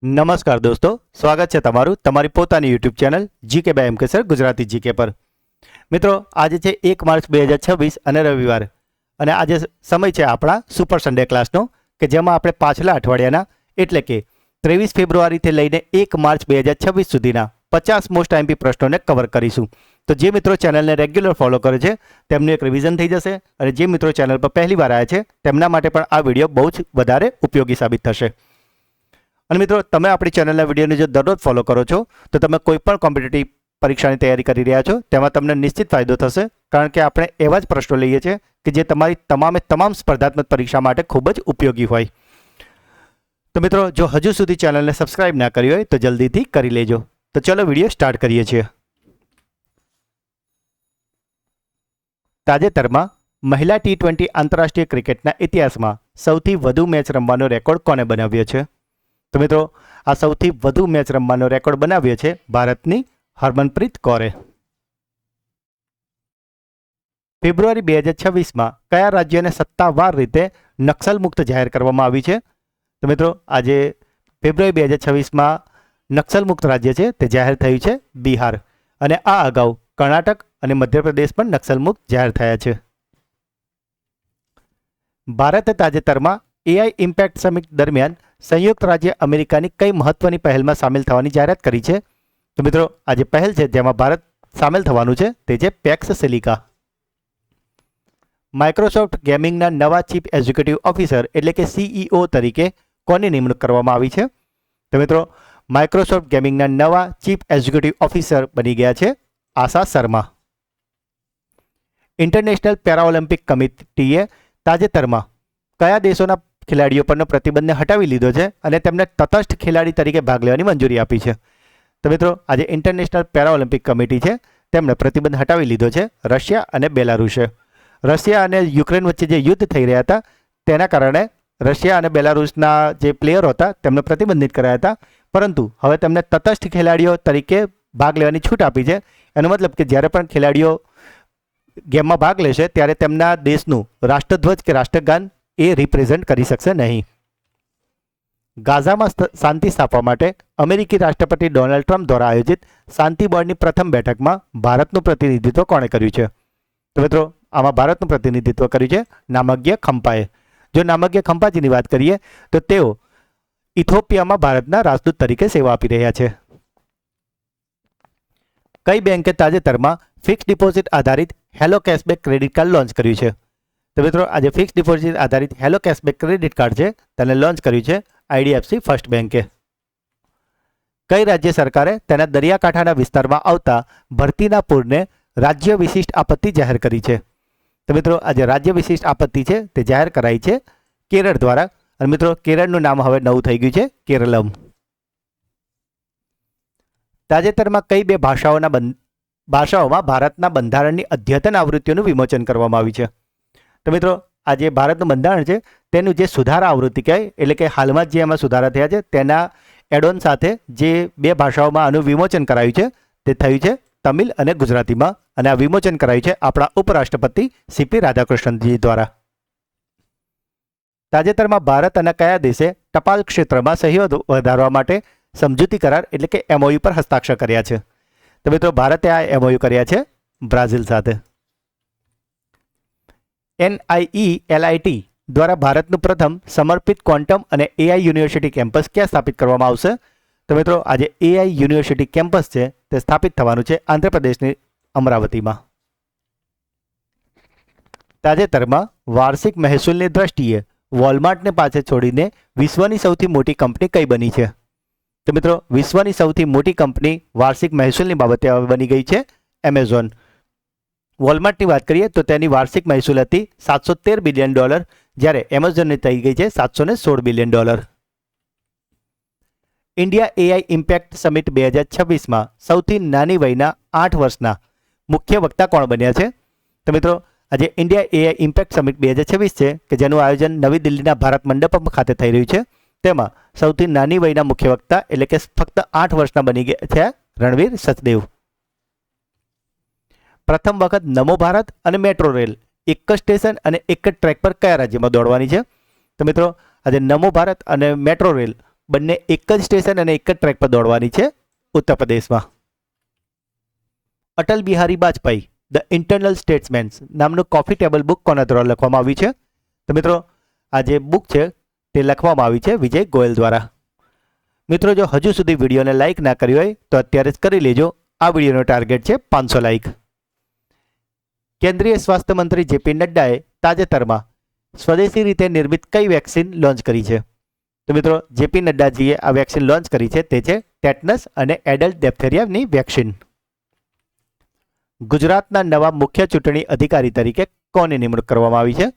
નમસ્કાર દોસ્તો, સ્વાગત છે તમારું તમારી પોતાની યુટ્યુબ ચેનલ જીકે બાય એમકે સર ગુજરાતી જીકે પર. મિત્રો, આજે છે 1 માર્ચ 2026 અને રવિવાર, અને આજે સમય છે આપણા સુપર સન્ડે ક્લાસનો, કે જેમાં આપણે પાછલા અઠવાડિયાના એટલે કે 23 ફેબ્રુઆરીથી લઈને 1 માર્ચ 2026 સુધીના 50 મોસ્ટ આઈએમપી પ્રશ્નોને કવર કરીશું. તો જે મિત્રો ચેનલને રેગ્યુલર ફોલો કરે છે તેમનું એક રિવિઝન થઈ જશે, અને જે મિત્રો ચેનલ પર પહેલી વાર આવ્યા છે તેમના માટે પણ આ વિડીયો બહુ જ વધારે ઉપયોગી સાબિત થશે. અને મિત્રો, તમે આપણી ચેનલના વિડીયોને જો દરરોજ ફોલો કરો છો તો તમે કોઈ પણ કોમ્પિટિટિવ પરીક્ષાની તૈયારી કરી રહ્યા છો તેમાં તમને નિશ્ચિત ફાયદો થશે, કારણ કે આપણે એવા જ પ્રશ્નો લઈએ છીએ કે જે તમારી તમામ સ્પર્ધાત્મક પરીક્ષા માટે ખૂબ જ ઉપયોગી હોય. તો મિત્રો, જો હજુ સુધી ચેનલને સબસ્ક્રાઇબ ના કરી હોય તો જલ્દીથી કરી લેજો. તો ચલો વિડીયો સ્ટાર્ટ કરીએ છીએ. તાજેતરમાં મહિલા T20 આંતરરાષ્ટ્રીય ક્રિકેટના ઇતિહાસમાં સૌથી વધુ મેચ રમવાનો રેકોર્ડ કોને બનાવ્યો છે? તો મિત્રો, આ સૌથી વધુ મેચ રમવાનો રેકોર્ડ બનાવ્યો છે ભારતની હરમનપ્રીત કૌરે. ફેબ્રુઆરી 2026માં કયા રાજ્યને સત્તાવાર રીતે નક્સલ મુક્ત જાહેર કરવામાં આવી છે? તો મિત્રો, આજે ફેબ્રુઆરી 2026માં નક્સલ મુક્ત રાજ્ય છે તે જાહેર થયું છે બિહાર, અને આ અગાઉ કર્ણાટક અને મધ્યપ્રદેશ પણ નક્સલ મુક્ત જાહેર થયા છે. ભારતે તાજેતરમાં AI ઇમ્પેક્ટ સમિટ દરમિયાન સંયુક્ત રાજ્ય અમેરિકાની કઈ મહત્વની પહેલમાં સામેલ થવાની જાહેરાત કરી છે? તો મિત્રો, આ જે પહેલ છે જેમાં ભારત સામેલ થવાનું છે તે છે પેક્સ સિલિકા. માઇક્રોસોફ્ટ ગેમિંગના નવા ચીફ એક્ઝિક્યુટિવ ઓફિસર એટલે કે CEO તરીકે કોની નિમણૂક કરવામાં આવી છે? તો મિત્રો, માઇક્રોસોફ્ટ ગેમિંગના નવા ચીફ એક્ઝિક્યુટિવ ઓફિસર બની ગયા છે આશા શર્મા. ઇન્ટરનેશનલ પેરાઓલિમ્પિક કમિટીએ તાજેતરમાં કયા દેશોના ખેલાડીઓ પરનો પ્રતિબંધને હટાવી લીધો છે અને તેમને તટસ્થ ખેલાડી તરીકે ભાગ લેવાની મંજૂરી આપી છે? તો મિત્રો, આજે ઇન્ટરનેશનલ પેરાઓલિમ્પિક કમિટી છે તેમણે પ્રતિબંધ હટાવી લીધો છે રશિયા અને બેલારુસે. રશિયા અને યુક્રેન વચ્ચે જે યુદ્ધ થઈ રહ્યા હતા તેના કારણે રશિયા અને બેલારુસના જે પ્લેયરો હતા તેમને પ્રતિબંધિત કરાયા હતા, પરંતુ હવે તેમને તટસ્થ ખેલાડીઓ તરીકે ભાગ લેવાની છૂટ આપી છે. એનો મતલબ કે જ્યારે પણ ખેલાડીઓ ગેમમાં ભાગ લેશે ત્યારે તેમના દેશનું રાષ્ટ્રધ્વજ કે રાષ્ટ્રગાન એ રિપ્રેઝેન્ટ કરી શકશે નહીં. ગાઝામાં શાંતિ સ્થાપવા માટે અમેરિકી રાષ્ટ્રપતિ ડોનાલ્ડ ટ્રમ્પ દ્વારા આયોજિત શાંતિ બોર્ડની પ્રથમ બેઠકમાં ભારતનું પ્રતિનિધિત્વ કોણે કર્યું છે? તો મિત્રો, આમાં ભારતનું પ્રતિનિધિત્વ કર્યું છે નામગ્ય ખંપાએ. જો નામગ્ય ખંપાજીની વાત કરીએ તો તેઓ ઇથોપિયામાં ભારતના રાજદૂત તરીકે સેવા આપી રહ્યા છે. કઈ બેંકે તાજેતરમાં ફિક્સ ડિપોઝિટ આધારિત hello cashback credit card launch કર્યું છે? તો મિત્રો, આજે ફિક્સ ડિપોઝિટ આધારિત હેલો કેશબેક ક્રેડિટ કાર્ડ છે તેને લોન્ચ કર્યું છે IDFC ફર્સ્ટ બેન્કે. કઈ રાજ્ય સરકારે તેના દરિયાકાંઠાના વિસ્તારમાં આવતા ભરતીના પૂરને રાજ્ય વિશિષ્ટ આપત્તિ જાહેર કરી છે? તો મિત્રો, આજે રાજ્ય વિશિષ્ટ આપત્તિ છે તે જાહેર કરાઈ છે કેરળ દ્વારા, અને મિત્રો, કેરળનું નામ હવે નવું થઈ ગયું છે કેરલમ. તાજેતરમાં કઈ બે ભાષાઓમાં ભારતના બંધારણની અદ્યતન આવૃત્તિઓનું વિમોચન કરવામાં આવ્યું છે? તો મિત્રો, આ જે ભારતનું બંધારણ છે તેનું જે સુધારા આવૃત્તિ કહેવાય, એટલે કે હાલમાં જે એમાં સુધારા થયા છે તેના એડોન સાથે જે બે ભાષાઓમાં આનું વિમોચન કરાયું છે તે થયું છે તમિલ અને ગુજરાતીમાં, અને આ વિમોચન કરાયું છે આપણા ઉપરાષ્ટ્રપતિ CP રાધાકૃષ્ણનજી દ્વારા. તાજેતરમાં ભારત અને કયા દેશે ટપાલ ક્ષેત્રમાં સહયોગ વધારવા માટે સમજૂતી કરાર એટલે કે MOU પર હસ્તાક્ષર કર્યા છે? તો મિત્રો, ભારતે આ MOU કર્યા છે બ્રાઝિલ સાથે. NIELIT દ્વારા ભારતનું પ્રથમ સમર્પિત ક્વોન્ટમ અને AI યુનિવર્સિટી કેમ્પસ ક્યાં સ્થાપિત કરવામાં આવશે? તો મિત્રો, આજે AI યુનિવર્સિટી કેમ્પસ છે તે સ્થાપિત થવાનું છે આંધ્રપ્રદેશની અમરાવતીમાં. તાજેતરમાં વાર્ષિક મહેસૂલની દ્રષ્ટિએ વોલમાર્ટને પાછળ છોડીને વિશ્વની સૌથી મોટી કંપની કઈ બની છે? તો મિત્રો, વિશ્વની સૌથી મોટી કંપની વાર્ષિક મહેસૂલની બાબતે હવે બની ગઈ છે એમેઝોન. વોલમાર્ટની વાત કરીએ તો તેની વાર્ષિક મહેસૂલ હતી $713 બિલિયન, જ્યારે એમેઝોનની થઈ ગઈ છે $716 billion. India AI impact summit 2026માં સૌથી નાની વયના 8 વર્ષના મુખ્ય વક્તા કોણ બન્યા છે? તો મિત્રો, આજે ઇન્ડિયા AI ઇમ્પેક્ટ સમિટ 2026 છે કે જેનું આયોજન નવી દિલ્હીના ભારત મંડપમ ખાતે થઈ રહ્યું છે. તેમાં સૌથી નાની વયના મુખ્ય વક્તા એટલે કે ફક્ત 8 વર્ષના બની ગયા છે રણવીર સચદેવ. પ્રથમ વખત નમો ભારત અને મેટ્રો રેલ એક જ સ્ટેશન અને એક જ ટ્રેક પર કયા રાજ્યમાં દોડવાની છે? તો મિત્રો, આજે નમો ભારત અને મેટ્રો રેલ બંને એક જ સ્ટેશન અને એક જ ટ્રેક પર દોડવાની છે ઉત્તર પ્રદેશમાં. અટલ બિહારી વાજપેયી ધ ઇન્ટરનલ સ્ટેટ્સમેન્સ નામનું કોફી ટેબલ બુક કોના દ્વારા લખવામાં આવી છે? તો મિત્રો આ જે બુક છે તે લખવામાં આવી છે વિજય ગોયલ દ્વારા. મિત્રો જો હજુ સુધી વિડીયોને લાઇક ના કરી હોય તો અત્યારે જ કરી લેજો. આ વિડીયોનો ટાર્ગેટ છે 500 લાઇક. કેન્દ્રીય સ્વાસ્થ્ય મંત્રી જેપી નડ્ડાએ તાજેતરમાં સ્વદેશી રીતે નિર્મિત કઈ વેક્સિન લોન્ચ કરી છે? તો મિત્રો જેપી નડ્ડાજીએ આ વેક્સિન લોન્ચ કરી છે તે છે ટેટનસ અને એડલ્ટ ડેપ્થેરિયાની વેક્સિન. ગુજરાતના નવા મુખ્ય ચૂંટણી અધિકારી તરીકે કોની નિમણૂક કરવામાં આવી છે?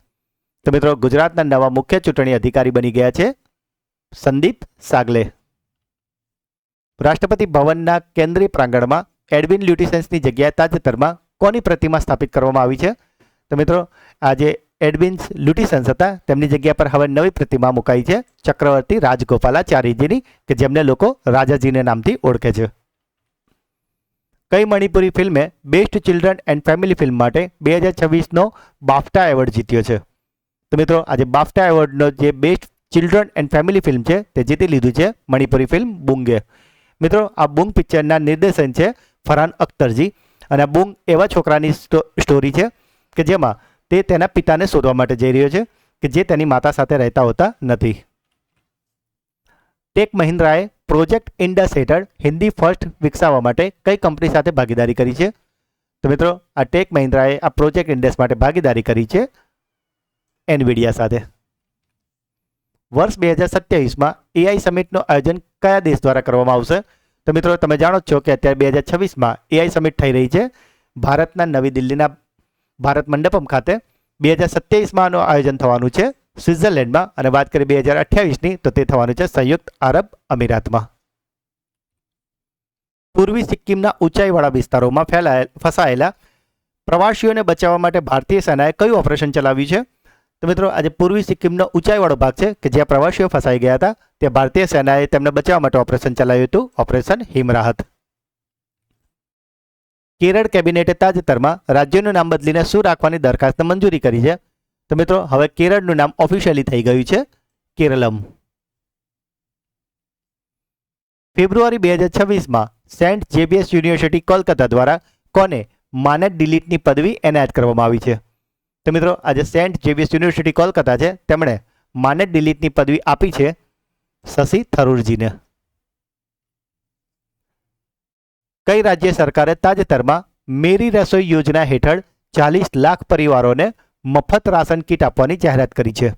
તો મિત્રો ગુજરાતના નવા મુખ્ય ચૂંટણી અધિકારી બની ગયા છે સંદીપ સાગલે. રાષ્ટ્રપતિ ભવનના કેન્દ્રીય પ્રાંગણમાં એડવિન લ્યુટિસન્સની જગ્યાએ તાજેતરમાં કોની પ્રતિમા સ્થાપિત કરવામાં આવી છે? તો મિત્રો આ જે એડવિન લ્યુટિસન્સ હતા તેમની જગ્યા પર હવે નવી પ્રતિમા મુકાઈ છે ચક્રવર્તી રાજગોપાલાચારીજીની, કે જેમને લોકો રાજાજીના નામથી ઓળખે છે. કઈ મણિપુરી ફિલ્મે best children and family film માટે 2026નો બાફટા એવોર્ડ જીત્યો છે? તો મિત્રો આજે બાફટા એવોર્ડનો જે best children and family film છે તે જીતી લીધું છે મણિપુરી ફિલ્મ બુંગે. મિત્રો આ બુંગ પિક્ચરના નિર્દેશન છે ફરહાન અખ્તરજી અને બુંગ એવા છોકરાની સ્ટોરી છે કે જેમાં તે તેના પિતાને શોધવા માટે જઈ રહ્યો છે કે જે તેની માતા સાથે રહેતા હોતા નથી. ટેક મહિન્દ્રાએ પ્રોજેક્ટ ઇન્ડસ હેઠળ હિન્દી ફર્સ્ટ વિકસાવવા માટે કઈ કંપની સાથે ભાગીદારી કરી છે? તો મિત્રો આ ટેક મહિન્દ્રાએ આ પ્રોજેક્ટ ઇન્ડસ માટે ભાગીદારી કરી છે એનવીડિયા સાથે. વર્ષ 2027માં એઆઈ સમિટનું આયોજન કયા દેશ દ્વારા કરવામાં આવશે? તો મિત્રો તમે જાણો છો કે અત્યારે 2026માં એઆઈ સમિટ થઈ રહી છે ભારતના નવી દિલ્હીના ભારત મંડપમ ખાતે. 2027માં આનું આયોજન થવાનું છે સ્વિટ્ઝરલેન્ડમાં, અને વાત કરીએ 2028ની તો તે થવાનું છે સંયુક્ત આરબ અમીરાતમાં. પૂર્વી સિક્કિમના ઊંચાઈવાળા વિસ્તારોમાં ફસાયેલા પ્રવાસીઓને બચાવવા માટે ભારતીય સેનાએ કયું ઓપરેશન ચલાવ્યું છે? તો મિત્રો આજે પૂર્વી સિક્કિમનો ઊંચાઈવાળો ભાગ છે કે જ્યાં પ્રવાસીઓ ફસાઈ ગયા હતા ત્યાં ભારતીય સેનાએ તેમને બચાવવા માટે ઓપરેશન ચલાવ્યું હતું, ઓપરેશન હિમરાહત. કેરળ કેબિનેટે તાજેતરમાં રાજ્યનું નામ બદલીને શું રાખવાની દરખાસ્તને મંજૂરી કરી છે? તો મિત્રો હવે કેરળનું નામ ઓફિશિયલી થઈ ગયું છે કેરલમ. ફેબ્રુઆરી 2026માં સેન્ટ જેવિયર્સ યુનિવર્સિટી કોલકાતા દ્વારા કોને માનદ ડિલીટની પદવી એનાયત કરવામાં આવી છે? તો મિત્રો આજે સેન્ટ જેવિયર્સ યુનિવર્સિટી કોલકાતા છે તેમણે માનદ ડિલીટની પદવી આપી છે શશી થરૂરજીને. કઈ રાજ્ય સરકારે તાજેતરમાં મેરી રસોઈ યોજના હેઠળ 40 લાખ પરિવારોને મફત રાશન કીટ આપવાની જાહેરાત કરી છે?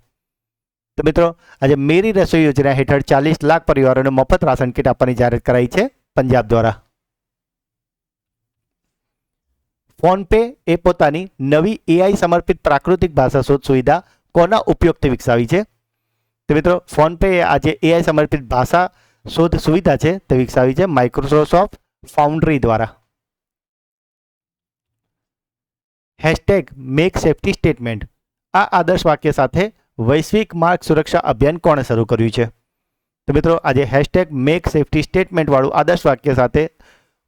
તો મિત્રો આજે મેરી રસોઈ યોજના હેઠળ 40 લાખ પરિવારોને મફત રાશન કીટ આપવાની જાહેરાત કરાઈ છે પંજાબ દ્વારા. ફોનપે એ પોતાની નવી એઆઈ સમર્પિત પ્રાકૃતિક ભાષા શોધ સુવિધા કોના ઉપયોગથી વિકસાવી છે? તો મિત્રો ફોનપે એ આજે એઆઈ સમર્પિત ભાષા શોધ સુવિધા છે તે વિકસાવી છે માઇક્રોસોફ્ટ ફાઉન્ડ્રી દ્વારા. હેશટેગ મેક સેફ્ટી સ્ટેટમેન્ટ આ આદર્શ વાક્ય સાથે વૈશ્વિક માર્ગ સુરક્ષા અભિયાન કોણે શરૂ કર્યું છે? તો મિત્રો આજે હેશટેગ મેક સેફ્ટી સ્ટેટમેન્ટ વાળું આદર્શ વાક્ય સાથે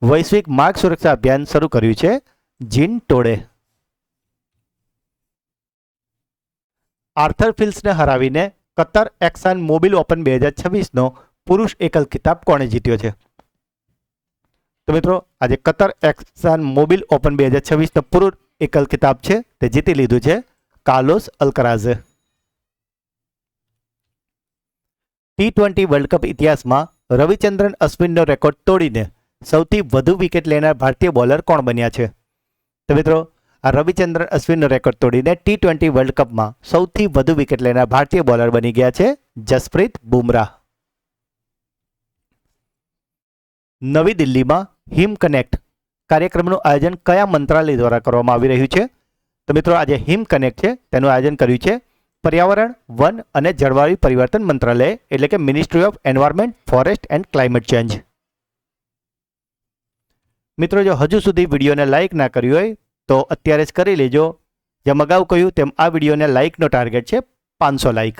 વૈશ્વિક માર્ગ સુરક્ષા અભિયાન શરૂ કર્યું છે જીન ટોડે. આર્થર ફિલ્સને હરાવીને કતર એક્શન મોબિલ ઓપન 2026નો પુરુષ એકલ ખિતાબ કોણે જીત્યો છે? તો મિત્રો આજે કતર એક્શન મોબિલ ઓપન 2026નો પુરુષ એકલ ખિતાબ છે તે જીતી લીધું છે કાર્લોસ અલ્કરાઝે. T20 વર્લ્ડ કપ ઇતિહાસમાં રવિચંદ્રન અશ્વિનનો રેકોર્ડ તોડીને સૌથી વધુ વિકેટ લેનાર ભારતીય બોલર કોણ બન્યા છે? તો મિત્રો આ રવિચંદ્રન અશ્વિનનો રેકોર્ડ તોડીને T20 વર્લ્ડ કપમાં સૌથી વધુ વિકેટ લેનાર ભારતીય બોલર બની ગયા છે જસપ્રીત બુમરાહ. નવી દિલ્હીમાં હિમ કનેક્ટ કાર્યક્રમનું આયોજન કયા મંત્રાલય દ્વારા કરવામાં આવી રહ્યું છે? તો મિત્રો આજે હિમ કનેક્ટ છે તેનું આયોજન કર્યું છે પર્યાવરણ, વન અને જળવાયુ પરિવર્તન મંત્રાલય, એટલે કે ministry of environment, forest and climate change. મિત્રો જો હજુ સુધી વિડીયોને લાઇક ના કર્યું હોય તો અત્યારે જ કરી લેજો. જેમ અગાઉ કહ્યું તેમ આ વિડીયોને લાઇકનો ટાર્ગેટ છે 500 લાઇક.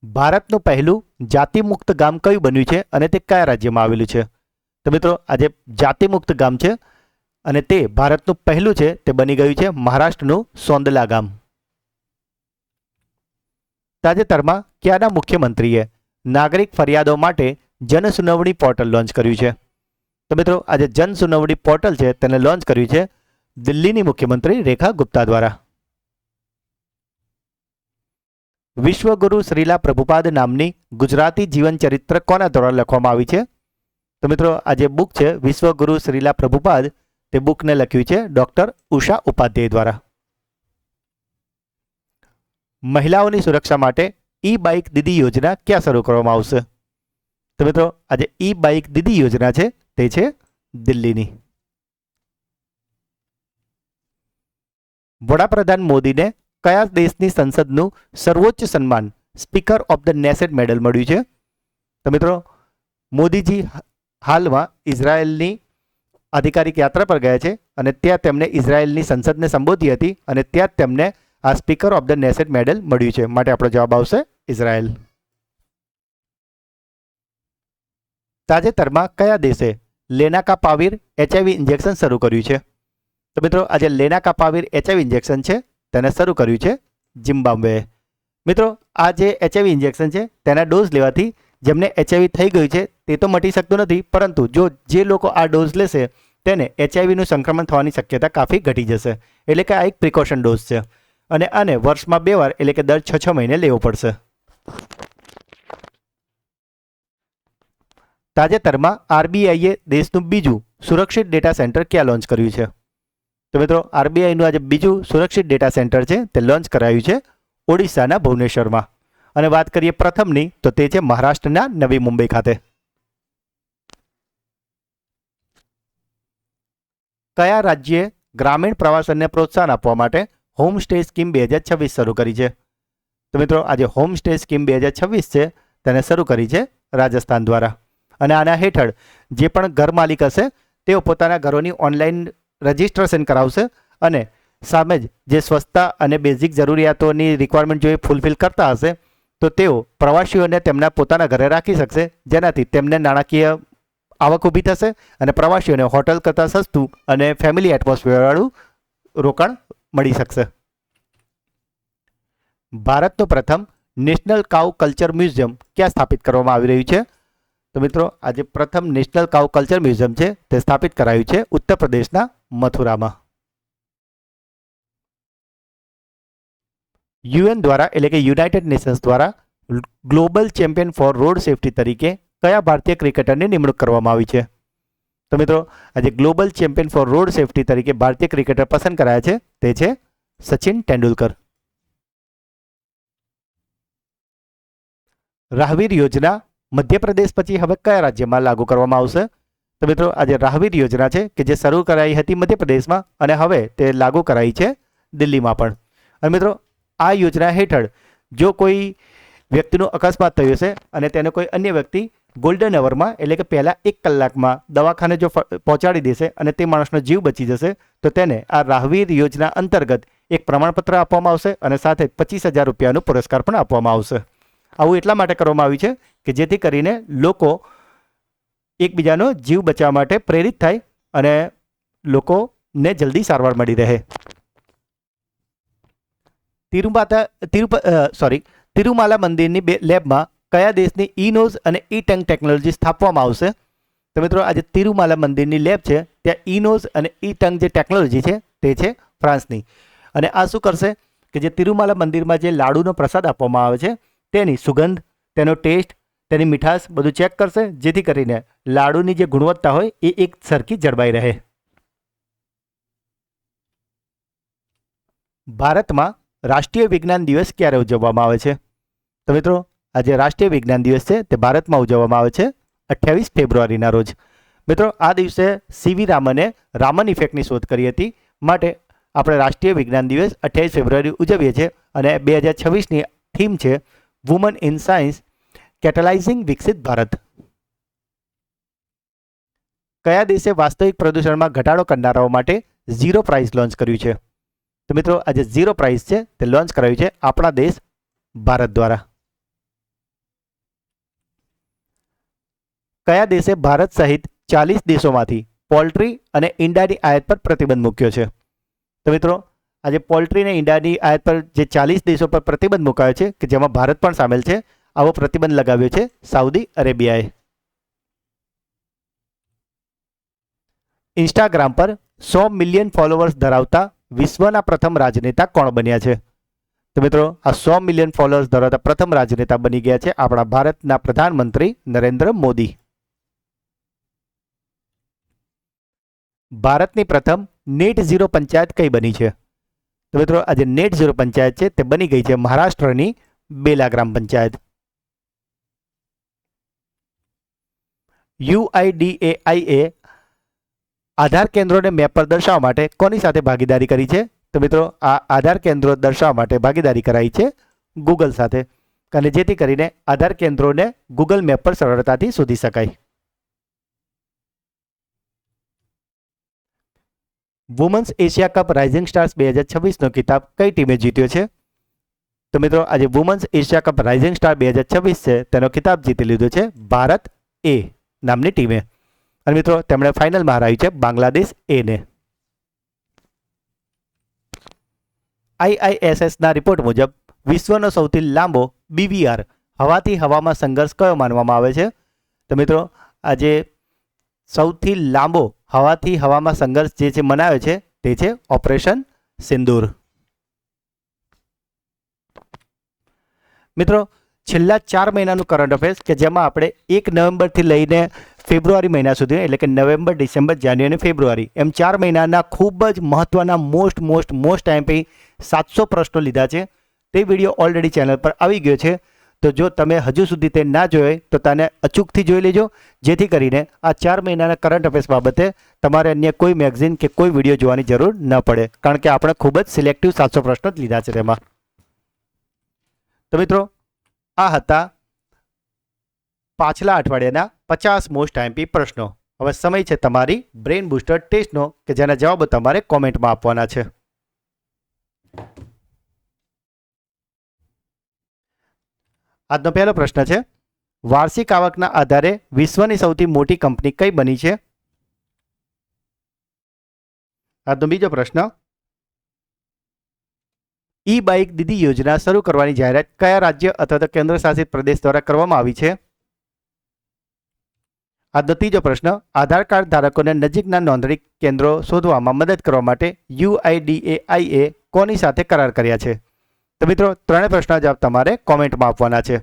ભારતનું પહેલું જાતિમુક્ત ગામ કયું બન્યું છે અને તે કયા રાજ્યમાં આવેલું છે? તો મિત્રો આજે જાતિમુક્ત ગામ છે અને તે ભારતનું પહેલું છે તે બની ગયું છે મહારાષ્ટ્રનું સોંદલા ગામ. તાજેતરમાં ક્યાંના મુખ્યમંત્રીએ નાગરિક ફરિયાદો માટે જન સુનાવણી પોર્ટલ લોન્ચ કર્યું છે? તો મિત્રો આજે જન સુનાવણી પોર્ટલ છે તેને લોન્ચ કર્યું છે દિલ્હીની મુખ્યમંત્રી રેખા ગુપ્તા દ્વારા. વિશ્વગુરુ શ્રીલા પ્રભુપાદ નામની ગુજરાતી જીવન ચરિત્ર કોના દ્વારા લખવામાં આવી છે? તો મિત્રો આ જે બુક છે વિશ્વગુરુ શ્રીલા પ્રભુપાદ, તે બુકને લખ્યું છે ડૉક્ટર ઉષા ઉપાધ્યાય દ્વારા. મહિલાઓની સુરક્ષા માટે ઈ બાઇક દીદી યોજના ક્યાં શરૂ કરવામાં આવશે? તો મિત્રો આજે ઈ બાઇક દીદી યોજના છે તે છે દિલ્હીની. વડાપ્રધાન મોદીને કયા દેશની સંસદનું સર્વોચ્ચ સન્માન speaker of the nation medal મળ્યું છે? તો મિત્રો મોદીજી હાલમાં ઇઝરાયલની આધિકારિક યાત્રા પર ગયા છે અને ત્યાં તેમને ઇઝરાયલની સંસદને સંબોધી હતી અને ત્યાં જ તેમને આ speaker of the nation medal મળ્યું છે. માટે આપણો જવાબ આવશે ઇઝરાયલ. તાજેતરમાં કયા દેશે લેનાકાપાવીર એચઆઈવી ઇન્જેક્શન શરૂ કર્યું છે? તો મિત્રો આજે લેનાકાપાવીર એચઆઈવી ઇન્જેક્શન છે તેને શરૂ કર્યું છે ઝિમ્બાબ્વે. મિત્રો આ જે એચઆઈવી ઇન્જેક્શન છે તેના ડોઝ લેવાથી જેમને એચઆઈવી થઈ ગયું છે તે તો મટી શકતું નથી, પરંતુ જે લોકો આ ડોઝ લેશે તેને એચઆઈવીનું સંક્રમણ થવાની શક્યતા કાફી ઘટી જશે. એટલે કે આ એક પ્રિકોશન ડોઝ છે અને આને વર્ષમાં 2 વાર એટલે કે દર 6 મહિને લેવો પડશે. તાજેતરમાં આરબીઆઈએ દેશનું બીજું સુરક્ષિત ડેટા સેન્ટર ક્યાં લોન્ચ કર્યું છે? તો મિત્રો આરબીઆઈનું આજે બીજું સુરક્ષિત ડેટા સેન્ટર છે તે લોન્ચ કરાયું છે ઓડિશાના ભુવનેશ્વરમાં. અને વાત કરીએ પ્રથમની તો તે છે મહારાષ્ટ્રના નવી મુંબઈ ખાતે. કયા રાજ્યે ગ્રામીણ પ્રવાસનને પ્રોત્સાહન આપવા માટે હોમ સ્ટે સ્કીમ 2026 શરૂ કરી છે? તો મિત્રો આજે હોમ સ્ટે સ્કીમ 2026 છે તેને શરૂ કરી છે રાજસ્થાન દ્વારા. અને આના હેઠળ જે પણ ઘર માલિક હશે તેઓ પોતાના ઘરોની ઓનલાઈન રજિસ્ટ્રેશન કરાવશે અને સામે જ જે સ્વચ્છતા અને બેઝિક જરૂરિયાતોની રિક્વાયરમેન્ટ જો એ ફૂલફિલ કરતા હશે તો તેઓ પ્રવાસીઓને તેમના પોતાના ઘરે રાખી શકશે, જેનાથી તેમને નાણાકીય આવક ઊભી થશે અને પ્રવાસીઓને હોટલ કરતાં સસ્તું અને ફેમિલી એટમોસ્ફિયરવાળું રોકાણ મળી શકશે. ભારતનું પ્રથમ નેશનલ કાઉ કલ્ચર મ્યુઝિયમ ક્યાં સ્થાપિત કરવામાં આવી રહ્યું છે? તો મિત્રો આજે પ્રથમ નેશનલ કાઉ કલ્ચર મ્યુઝિયમ છે તે સ્થાપિત કરાયું છે ઉત્તર પ્રદેશના મથુરામાં. યુએન દ્વારા એટલે કે યુનાઇટેડ નેશન્સ દ્વારા global champion for road safety તરીકે કયા ભારતીય ક્રિકેટરની નિમણૂક કરવામાં આવી છે? તો મિત્રો આજે global champion for road safety તરીકે ભારતીય ક્રિકેટર પસંદ કરાયા છે તે છે સચિન તેંડુલકર. રાહવીર યોજના મધ્યપ્રદેશ પછી હવે કયા રાજ્યમાં લાગુ કરવામાં આવશે? તો મિત્રો આજે રાહવીર યોજના છે કે જે શરૂ કરાઈ હતી મધ્યપ્રદેશમાં અને હવે તે લાગુ કરાઈ છે દિલ્હીમાં પણ. અને મિત્રો આ યોજના હેઠળ જો કોઈ વ્યક્તિનું અકસ્માત થયું હશે અને તેને કોઈ અન્ય વ્યક્તિ ગોલ્ડન અવરમાં એટલે કે પહેલાં 1 કલાકમાં દવાખાને જો પહોંચાડી દેશે અને તે માણસનો જીવ બચી જશે તો તેને આ રાહવીર યોજના અંતર્ગત એક પ્રમાણપત્ર આપવામાં આવશે અને સાથે 25,000 રૂપિયાનો પુરસ્કાર પણ આપવામાં આવશે. આવું એટલા માટે કરવામાં આવ્યું છે કે જેથી કરીને લોકો એકબીજાનો જીવ બચાવવા માટે પ્રેરિત થાય અને લોકોને જલ્દી સારવાર મળી રહે. તિરુમાલા મંદિરની લેબમાં કયા દેશની ઈ-નોઝ અને ઈ-ટંગ ટેકનોલોજી સ્થાપવામાં આવશે? તો મિત્રો આજે તિરુમાલા મંદિરની લેબ છે ત્યાં ઈ-નોઝ અને ઈ-ટંગ જે ટેકનોલોજી છે તે છે ફ્રાન્સની. અને આ શું કરશે કે જે તિરુમાલા મંદિરમાં જે લાડુનો પ્રસાદ આપવામાં આવે છે તેની સુગંધ, તેનો ટેસ્ટ, તેની મીઠાશ બધું ચેક કરશે જેથી કરીને લાડુની જે ગુણવત્તા હોય એ એક સરખી જળવાઈ રહે. ભારતમાં રાષ્ટ્રીય વિજ્ઞાન દિવસ ક્યારે ઉજવવામાં આવે છે? તો મિત્રો આજે રાષ્ટ્રીય વિજ્ઞાન દિવસ છે તે ભારતમાં ઉજવવામાં આવે છે 28 ફેબ્રુઆરીના રોજ. મિત્રો આ દિવસે સીવી રામને રામન ઇફેક્ટની શોધ કરી હતી, માટે આપણે રાષ્ટ્રીય વિજ્ઞાન દિવસ 28 ફેબ્રુઆરી ઉજવીએ છીએ અને 2026ની થીમ છે વુમન ઇન સાયન્સ કેટેલાઇઝિંગ વિકસિત ભારત. કયા દેશે વાસ્તવિક પ્રદૂષણમાં ઘટાડો કરનારાઓ માટે ઝીરો પ્રાઇસ લોન્ચ કર્યું છે? તો મિત્રો આજે ઝીરો પ્રાઇસ છે તે લોન્ચ કરાયું છે આપણા દેશ ભારત દ્વારા. કયા દેશે ભારત સહિત 40 દેશોમાંથી પોલ્ટ્રી અને ઈંડાની આયાત પર પ્રતિબંધ મૂક્યો છે? તો મિત્રો આજે પોલ્ટ્રી અને ઈંડાની આયાત પર જે 40 દેશો પર પ્રતિબંધ મુકાયો છે કે જેમાં ભારત પણ સામેલ છે, આવો પ્રતિબંધ લગાવ્યો છે સાઉદી અરેબિયાએ. ઇન્સ્ટાગ્રામ પર 100 મિલિયન ફોલોવર્સ ધરાવતા વિશ્વના પ્રથમ રાજનેતા કોણ બન્યા છે? તો મિત્રો આ 100 મિલિયન ફોલોઅર્સ ધરાવતા પ્રથમ રાજનેતા બની ગયા છે આપણા ભારતના પ્રધાનમંત્રી નરેન્દ્ર મોદી. ભારતની પ્રથમ નેટ ઝીરો પંચાયત કઈ બની છે? તો મિત્રો આ જે નેટ ઝીરો પંચાયત છે તે બની ગઈ છે મહારાષ્ટ્રની બેલા ગ્રામ પંચાયત. UIDAI આધાર કેન્દ્રોને મેપ પર દર્શાવવા માટે કોની સાથે ભાગીદારી કરી છે? તો મિત્રો આ આધાર કેન્દ્રો દર્શાવવા માટે ભાગીદારી કરાઈ છે ગૂગલ સાથે, અને જેથી કરીને આધાર કેન્દ્રોને ગૂગલ મેપ પર સરળતાથી શોધી શકાય. Women's Asia cup rising stars 2026નો ખિતાબ કઈ ટીમે જીત્યો છે? તો મિત્રો આજે women's Asia cup rising star 2026 છે તેનો ખિતાબ જીતી લીધો છે ભારત એ નામની ટીમે, અને મિત્રો તેમણે ફાઇનલમાં હરાવ્યું છે બાંગ્લાદેશ એને. IISSના રિપોર્ટ મુજબ વિશ્વનો સૌથી લાંબો BVR હવાથી હવામાં સંઘર્ષ કયો માનવામાં આવે છે? તો મિત્રો આજે સૌથી લાંબો હવાથી હવામાં સંઘર્ષ જે છે મનાવે છે તે છે ઓપરેશન સિંદૂર. મિત્રો છેલ્લા 4 મહિનાનું કરંટ અફેર્સ કે જેમાં આપણે 1 નવેમ્બરથી લઈને ફેબ્રુઆરી મહિના સુધી, એટલે કે નવેમ્બર, ડિસેમ્બર, જાન્યુઆરી, ફેબ્રુઆરી એમ 4 મહિનાના ખૂબ જ મહત્વના મોસ્ટ ટાઈમ 700 પ્રશ્નો લીધા છે. તે વિડીયો ઓલરેડી ચેનલ પર આવી ગયો છે, તો જો તમે હજુ સુધી તે ના જોયો તો તેને અચૂકથી જોઈ લેજો, જેથી કરીને આ 4 મહિનાના કરંટ અફેર્સ બાબતે તમારે અન્ય કોઈ મેગઝીન કે કોઈ વિડીયો જોવાની જરૂર ન પડે, કારણ કે આપણે ખૂબ જ સિલેક્ટિવ 700 પ્રશ્નો જ લીધા છે તેમાં. તો મિત્રો આ હતા પાછલા અઠવાડિયાના 50 મોસ્ટ આઈએમપી પ્રશ્નો. હવે સમય છે તમારી બ્રેઇન બૂસ્ટર ટેસ્ટનો કે જેના જવાબો તમારે કોમેન્ટમાં આપવાના છે. આજનો પહેલો પ્રશ્ન છે, વાર્ષિક આવકના આધારે વિશ્વની સૌથી મોટી કંપની કઈ બની છે? આજનો બીજો પ્રશ્ન, ઈ બાઇક દીદી યોજના શરૂ કરવાની જાહેરાત કયા રાજ્ય અથવા તો કેન્દ્ર શાસિત પ્રદેશ દ્વારા કરવામાં આવી છે? આજનો ત્રીજો પ્રશ્ન, આધાર કાર્ડ ધારકોને નજીકના નોંધણી કેન્દ્રો શોધવામાં મદદ કરવા માટે UIDAI કોની સાથે કરાર કર્યા છે? તો મિત્રો ત્રણેય પ્રશ્નના જવાબ તમારે કોમેન્ટમાં આપવાના છે.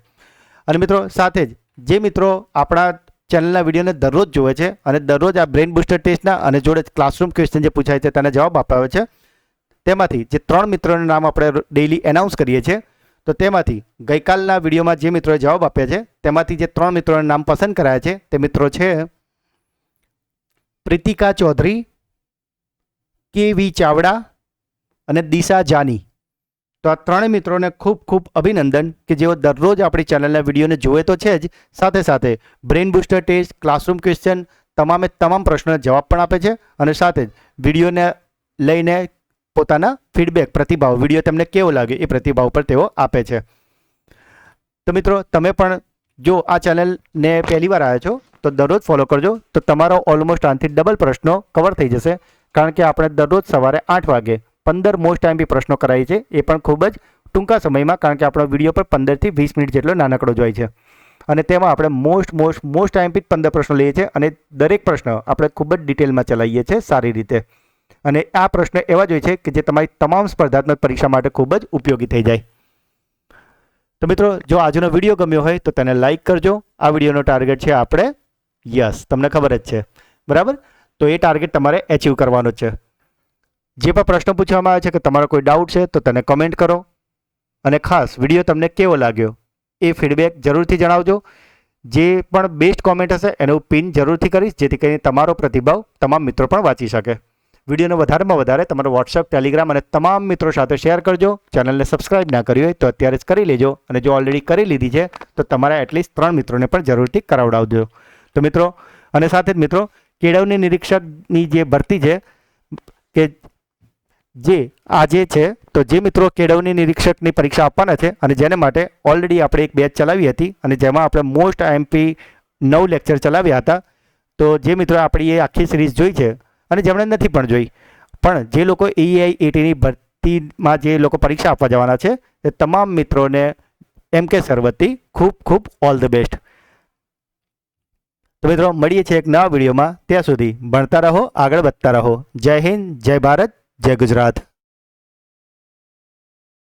અને મિત્રો સાથે જ જે મિત્રો આપણા ચેનલના વિડીયોને દરરોજ જોવે છે અને દરરોજ આ બ્રેઇન બૂસ્ટર ટેસ્ટના અને જોડે ક્લાસરૂમ ક્વેશ્ચન જે પૂછાય છે તેના જવાબ આપાવે છે, તેમાંથી જે 3 મિત્રોના નામ આપણે ડેઇલી એનાઉન્સ કરીએ છીએ, તો તેમાંથી ગઈકાલના વિડીયોમાં જે મિત્રોએ જવાબ આપ્યા છે તેમાંથી જે 3 મિત્રોના નામ પસંદ કરાયા છે તે મિત્રો છે પ્રીતિકા ચૌધરી, KV ચાવડા અને દિશા જાની. તો આ 3 મિત્રોને ખૂબ ખૂબ અભિનંદન કે જેઓ દરરોજ આપણી ચેનલના વિડીયોને જોવે તો છે જ, સાથે સાથે brain booster test, classroom question તમામ પ્રશ્નોના જવાબ પણ આપે છે, અને સાથે જ વિડીયોને લઈને પોતાના ફીડબેક, પ્રતિભાવ, વિડીયો તમને કેવો લાગે એ પ્રતિભાવ પર તેઓ આપે છે. તો મિત્રો તમે પણ જો આ ચેનલને પહેલી વાર આવ્યા છો તો દરરોજ ફોલો કરજો, તો તમારો ઓલમોસ્ટ આનાથી ડબલ પ્રશ્નો કવર થઈ જશે, કારણ કે આપણે દરરોજ સવારે 8 વાગે 15 મોસ્ટ આઈએમપી પ્રશ્નો કરાવીએ છીએ, એ પણ ખૂબ જ ટૂંકા સમયમાં, કારણ કે આપણો વિડીયો પર 15 થી 20 મિનિટ જેટલો નાનકડો જ હોય છે, અને તેમાં આપણે મોસ્ટ આઈએમપી 15 પ્રશ્નો લઈએ છીએ, અને દરેક પ્રશ્ન આપણે ખૂબ જ ડિટેલમાં ચલાવીએ છીએ સારી રીતે. અને આ પ્રશ્ન એવા જ હોય છે કે જે તમારી તમામ સ્પર્ધાત્મક પરીક્ષા માટે ખૂબ જ ઉપયોગી થઈ જાય. તો મિત્રો જો આજનો વિડીયો ગમ્યો હોય તો તેને લાઈક કરજો. આ વિડીયોનો ટાર્ગેટ છે આપણે યસ, તમને ખબર જ છે બરાબર, તો એ ટાર્ગેટ તમારે એચીવ કરવાનો છે. જે પણ પ્રશ્ન પૂછવામાં આવે છે કે તમારો કોઈ ડાઉટ છે તો તેને કમેન્ટ કરો, અને ખાસ વિડીયો તમને કેવો લાગ્યો એ ફીડબેક જરૂરથી જણાવજો. જે પણ બેસ્ટ કોમેન્ટ હશે એને હું પિન જરૂરથી કરીશ, જેથી કરીને તમારો પ્રતિભાવ તમામ મિત્રો પણ વાંચી શકે. વિડીયોને વધારેમાં વધારે તમારો વોટ્સઅપ, ટેલિગ્રામ અને તમામ મિત્રો સાથે શેર કરજો. ચેનલને સબસ્ક્રાઇબ ના કરી હોય તો અત્યારે જ કરી લેજો, અને જો ઓલરેડી કરી લીધી છે તો તમારા એટલીસ્ટ 3 મિત્રોને પણ જરૂરથી કરાવડાવજો. તો મિત્રો, અને સાથે જ મિત્રો કેળવણી નિરીક્ષકની જે ભરતી છે કે જે આજે છે, તો જે મિત્રો કેળવણી નિરીક્ષકની પરીક્ષા આપવાના છે અને જેને માટે ઓલરેડી આપણે એક બેચ ચલાવી હતી, અને જેમાં આપણે મોસ્ટ આઈએમપી 9 લેક્ચર ચલાવ્યા હતા, તો જે મિત્રો આપણી એ આખી સિરીઝ જોઈ છે અને જેમણે નથી પણ જોઈ, પણ જે લોકો AEI-ATની ભરતીમાં જે લોકો પરીક્ષા આપવા જવાના છે તે તમામ મિત્રોને MK સર વતી ખૂબ ખૂબ ઓલ ધ બેસ્ટ. તો મિત્રો મળીએ છીએ એક નવા વિડીયોમાં. ત્યાં સુધી ભણતા રહો, આગળ વધતા રહો. જય હિન્દ, જય ભારત, જય ગુજરાત.